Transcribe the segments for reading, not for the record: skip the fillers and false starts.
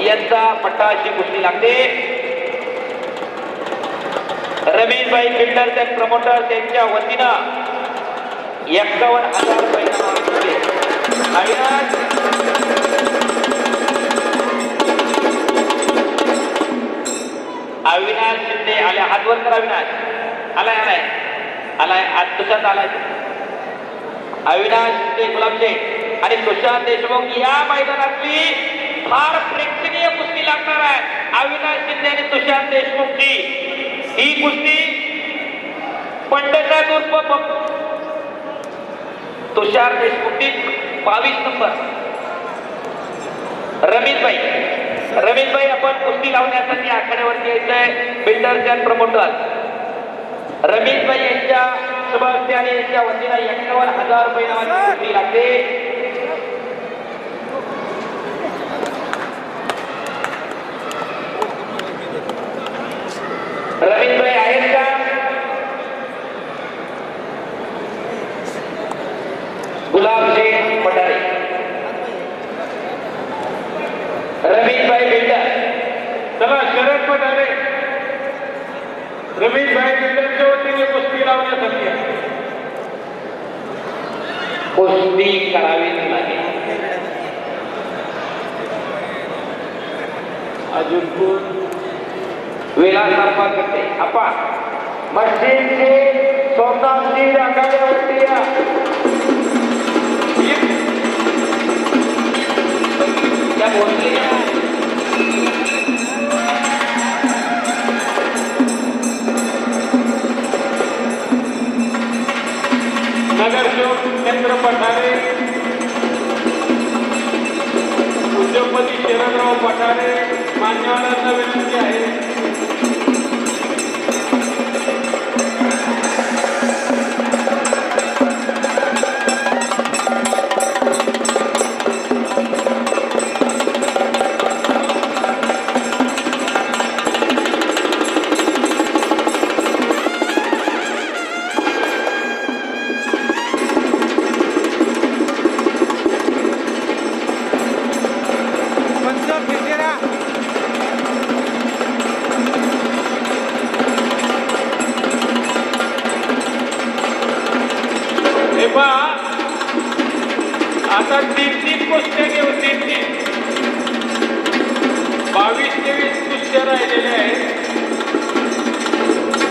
यांचा पट्टा अशी कुस्ती लागते. रमेशभाई बिल्डर्स अँड प्रमोटर्स यांच्या वतीनं 51,000 रुपये अविनाश शिंदे आले. हातवर कर अविनाश. आलाय आलाय आलाय आज तुषार आलाय. अविनाश शिंदे गुलाबशेठ आणि तुषार देशमुख या मैदानातली फार प्रेक्षणीय कुस्ती लागणार आहे. अविनाश शिंदे आणि तुषार देशमुखची ही कुस्ती पंढरनाथ उर्फ तुषार देशमुखची 22 नंबर. रमेशभाई आपण कुस्ती लावण्यासाठी आखाड्यावरती यायचंय. बिल्डर्स अँड प्रमोटर्स रमेशभाई यांच्या शुभ हस्ते आणि यांच्या वतीनं 51,000 रुपये नावाची कुस्ती लागते. रमेशभाई आहेत का? गुलाबशेठ पठारे. रमेशभाई बिल्डर. चला शरद पठारे रमेशभाई बिल्डरच्या वतीने कुस्ती लावण्यासाठी कुस्ती करावी लागेल. अजून कोण? विलास नंबर करते आपा मस्जिदचे सोमनाथजी आखाड्यावरती या. क्या बोलते हैं? नगरसेवक चंद्र पठारे, उद्योगपती शरदराव पठारे, मान्यवरांना विनंती आहे. आता 3-3 कुस्त्या घेऊ. 3-3 22-23 कुस्त्या राहिलेल्या आहेत.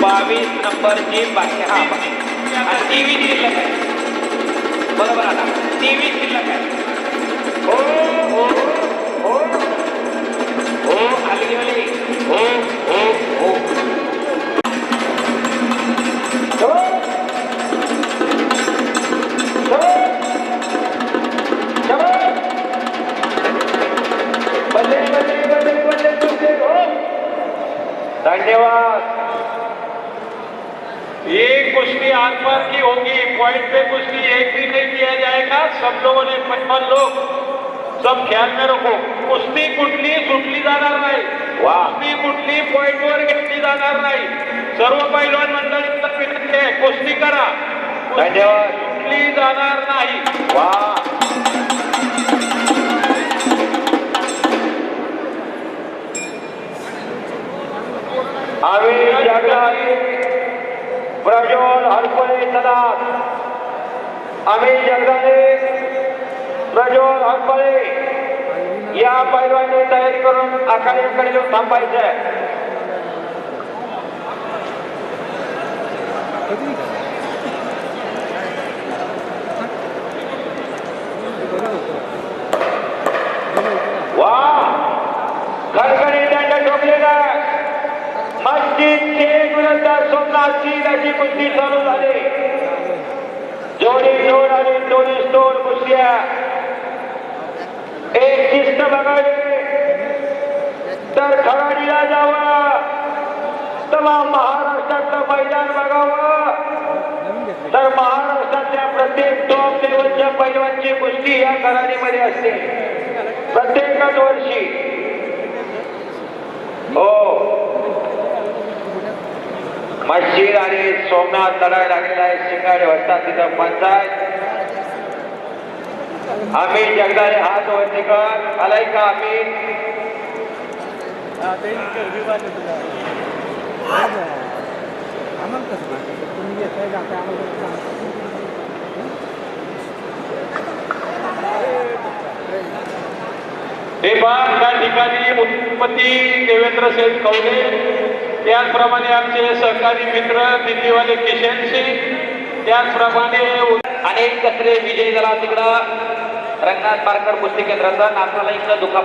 22 नंबरची बाकी. हा 23 शिल्लक आहे. बरोबर आता 23 शिल्लक आहे. हो हो हो हो आली गेली. हो हो हो धन्यवाद. ये कुश्ती आर पार की होगी. पॉइंट पे कुश्ती एक भी नहीं किया जाएगा. सब लोगों ने 55 लोग सब ख्याल में रखो. कुस्ती कुठली सुटली जाणार नाही. कुस्ती कुठली पॉइंटवर घेतली जाणार नाही. सर्व पैलवान मंडळींना विनंती आहे कुस्ती करा. धन्यवाद. सुटली जाणार नाही. वा आम्ही जगदाळे प्रज्वल हरपळे तलाव. आम्ही जगदाळे प्रज्वल हरपळे या पैलवानी तयारी करून आखाड्याकडे येऊन थांबायचं आहे. वा खडखडी दंड ठोकलेला मस्जिदचे विरुद्ध सोमनाथची अशी कुस्ती चालू झाली. जोडी जोड आणि दोन्ही तोड कुस्त्या. एक शिस्त बघावी तर खराडीला जावं. तमाम महाराष्ट्रातलं मैदान बघावं तर महाराष्ट्रातल्या प्रत्येक टॉप लेवलच्या पैलवानची कुस्ती या खराडीमध्ये असते प्रत्येकच वर्षी. हो मस्जिद आणि सोमनाथ लढाई लागलेला आहे. शिंगाडे वाजता तिथं पंचायत. आम्ही जगदाळे हात वरती कर. आलाय का आम्ही हे पहा त्या ठिकाणी मुख्यमंत्री देवेंद्र सिंह कवले, त्याचप्रमाणे आमचे सहकारी मित्र दिल्लीवाले किशन सिंग, त्याचप्रमाणे अनेक कसरे विजयी झाला तिकडं रंगनाथ पारकर कुस्ती केंद्राचा नाथाला इकडं दुखापत